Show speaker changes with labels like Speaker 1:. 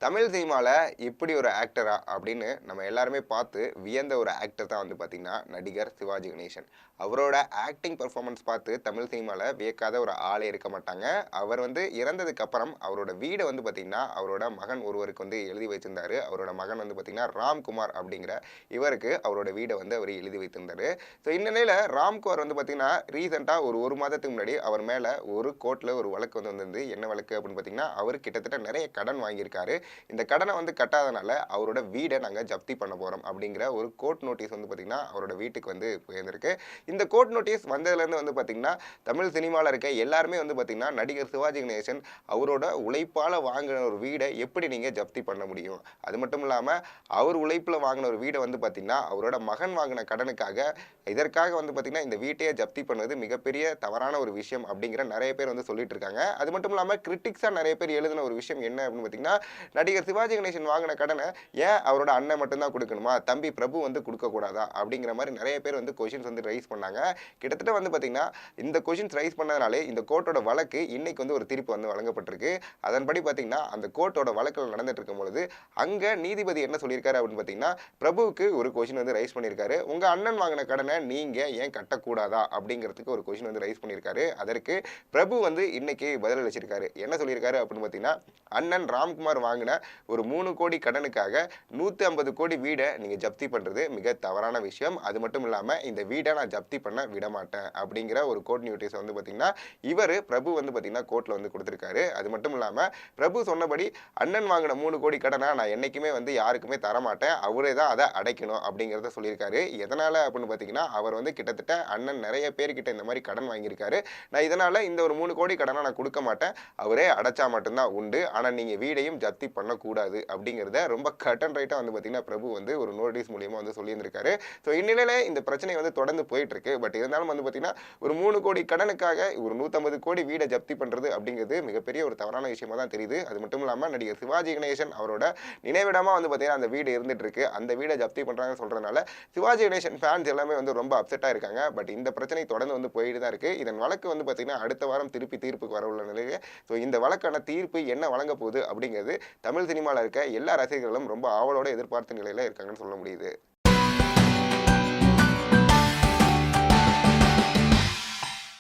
Speaker 1: தமிழ் சினிமால இப்படி ஒரு ஆக்டரா அப்படின்னு நம்ம எல்லாருமே பார்த்து வியந்த ஒரு ஆக்டர் தான் வந்து பார்த்தீங்கன்னா நடிகர் சிவாஜி கணேசன். அவரோட ஆக்டிங் பெர்ஃபார்மன்ஸ் பார்த்து தமிழ் சினிமால வியக்காத ஒரு ஆளே இருக்க மாட்டாங்க. அவர் வந்து இறந்ததுக்கு அப்புறம் அவரோட வீட வந்து பார்த்தீங்கன்னா அவரோட மகன் ஒருவருக்கு வந்து எழுதி வச்சிருந்தாரு. அவரோட மகன் வந்து பார்த்தீங்கன்னா ராம்குமார் அப்படிங்கிற இவருக்கு அவரோட வீட வந்து அவர் எழுதி வைத்திருந்தாரு. ஸோ இந்நிலையில ராம்குமார் வந்து பார்த்தீங்கன்னா ரீசெண்டா ஒரு மாதத்துக்கு முன்னாடி அவர் மேல ஒரு கோர்ட்ல ஒரு வழக்கு வந்து வந்திருந்து. என்ன வழக்கு அப்படின்னு பார்த்தீங்கன்னா அவர் கிட்டத்தட்ட நிறைய கடன் வாங்கியிருக்காரு. இந்த கடனை வந்து கட்டாதனால அவரோட வீடை நாங்கள் ஜப்தி பண்ண போகிறோம் அப்படிங்கிற ஒரு கோர்ட் நோட்டீஸ் வந்து பார்த்திங்கன்னா அவரோட வீட்டுக்கு வந்து போயிருந்திருக்கு. இந்த கோர்ட் நோட்டீஸ் வந்ததுலேருந்து வந்து பார்த்திங்கன்னா தமிழ் சினிமாவில் இருக்க எல்லாருமே வந்து பார்த்திங்கன்னா நடிகர் சிவாஜி கணேசன் அவரோட உழைப்பால் வாங்கின ஒரு வீடை எப்படி நீங்கள் ஜப்தி பண்ண முடியும், அது மட்டும் இல்லாமல் அவர் உழைப்பில் வாங்கின ஒரு வீடை வந்து பார்த்திங்கன்னா அவரோட மகன் வாங்கின கடனுக்காக இதற்காக வந்து பார்த்திங்கன்னா இந்த வீட்டையே ஜப்தி பண்ணது மிகப்பெரிய தவறான ஒரு விஷயம் அப்படிங்கிற நிறைய பேர் வந்து சொல்லிட்டு இருக்காங்க. அது மட்டும் இல்லாமல் கிரிட்டிக்ஸாக நிறைய பேர் எழுதின ஒரு விஷயம் என்ன அப்படின்னு பார்த்திங்கன்னா நடிகர் சிவாஜி கணேசன் வாங்கின கடனை ஏன் அவரோட அண்ணன் மட்டும்தான் கொடுக்கணுமா, தம்பி பிரபு வந்து கொடுக்கக்கூடாதா அப்படிங்கிற மாதிரி நிறைய பேர் வந்து கொஷின்ஸ் வந்து ரைஸ் பண்ணாங்க. கிட்டத்தட்ட வந்து பார்த்தீங்கன்னா இந்த கொஷின்ஸ் ரைஸ் பண்ணதுனாலே இந்த கோர்ட்டோட வழக்கு இன்னைக்கு வந்து ஒரு தீர்ப்பு வந்து வழங்கப்பட்டிருக்கு. அதன்படி பார்த்தீங்கன்னா அந்த கோர்ட்டோட வழக்கில் நடந்துட்டு இருக்கும் பொழுது அங்கே நீதிபதி என்ன சொல்லியிருக்காரு அப்படின்னு பார்த்தீங்கன்னா பிரபுவுக்கு ஒரு கொஷின் வந்து ரைஸ் பண்ணியிருக்காரு. உங்கள் அண்ணன் வாங்கின கடனை நீங்கள் ஏன் கட்டக்கூடாதா அப்படிங்கிறதுக்கு ஒரு கொஷின் வந்து ரைஸ் பண்ணியிருக்காரு. அதற்கு பிரபு வந்து இன்னைக்கு பதில் அளிச்சிருக்காரு. என்ன சொல்லியிருக்காரு அப்படின்னு பார்த்தீங்கன்னா அண்ணன் ராம்குமார் வாங்கின ஒரு 3 கோடி கடனுக்காக 150 கோடி வீடை நீங்க ஜப்தி பண்றது மிக தவறான விஷயம். அது மட்டும் இல்லாம இந்த வீடை நான் ஜப்தி பண்ண விட மாட்டேன் அப்படிங்கிற ஒரு கோர்ட் நோட்டீஸ் வந்து பாத்தீங்கன்னா இவர் பிரபு வந்து பாத்தீங்கன்னா கோர்ட்ல வந்து கொடுத்திருக்காரு. அது மட்டும் இல்லாம பிரபு சொன்னபடி அண்ணன் வாங்கின 3 கோடி கடனை நான் என்னைக்குமே வந்து யாருக்குமே தரமாட்டேன், அவரே தான் அதை அடைக்கணும் அப்படிங்கிறத சொல்லியிருக்காரு. எதனால அப்படின்னு பாத்தீங்கன்னா அவர் வந்து கிட்டத்தட்ட அண்ணன் நிறைய பேர்கிட்ட இந்த மாதிரி கடன் வாங்கியிருக்காரு. நான் இதனால இந்த ஒரு 3 கோடி கடனை நான் கொடுக்க மாட்டேன், அவரே அடைச்சா மட்டும்தான் உண்டு, ஆனா நீங்க வீடையும் ஜப்தி பண்ணக்கூடாது அப்படிங்கிறத ரொம்ப கட் அண்ட் ரைட்டாக வந்து பார்த்தீங்கன்னா பிரபு வந்து ஒரு நோட்டீஸ் மூலியமா வந்து சொல்லியிருந்திருக்காரு. ஸோ இந்நிலையில இந்த பிரச்சனை வந்து தொடர்ந்து போயிட்டு இருக்கு. பட் இருந்தாலும் வந்து பார்த்தீங்கன்னா ஒரு 3 கோடி கடனுக்காக ஒரு 150 கோடி வீடை ஜப்தி பண்றது அப்படிங்கிறது மிகப்பெரிய ஒரு தவறான விஷயமா தான் தெரியுது. அது மட்டும் இல்லாமல் நடிகர் சிவாஜி கணேசன் அவரோட நினைவிடமா வந்து பார்த்தீங்கன்னா அந்த வீடு இருந்துட்டு இருக்கு. அந்த வீடை ஜப்தி பண்றாங்கன்னு சொல்றதுனால சிவாஜி கணேசன் ஃபேன்ஸ் எல்லாமே வந்து ரொம்ப அப்செட்டா இருக்காங்க. பட் இந்த பிரச்சனை தொடர்ந்து வந்து போயிட்டு தான் இருக்கு. இதன் வழக்கு வந்து பார்த்தீங்கன்னா அடுத்த வாரம் திருப்பி தீர்ப்புக்கு வர உள்ள நிலையில ஸோ இந்த வழக்கான தீர்ப்பு என்ன வழங்க போகுது அப்படிங்கிறது தமிழ் சினிமாவில் இருக்க எல்லா ரசிகர்களும் ரொம்ப ஆவலோட எதிர்பார்த்த நிலையில இருக்காங்கன்னு சொல்ல முடியுது.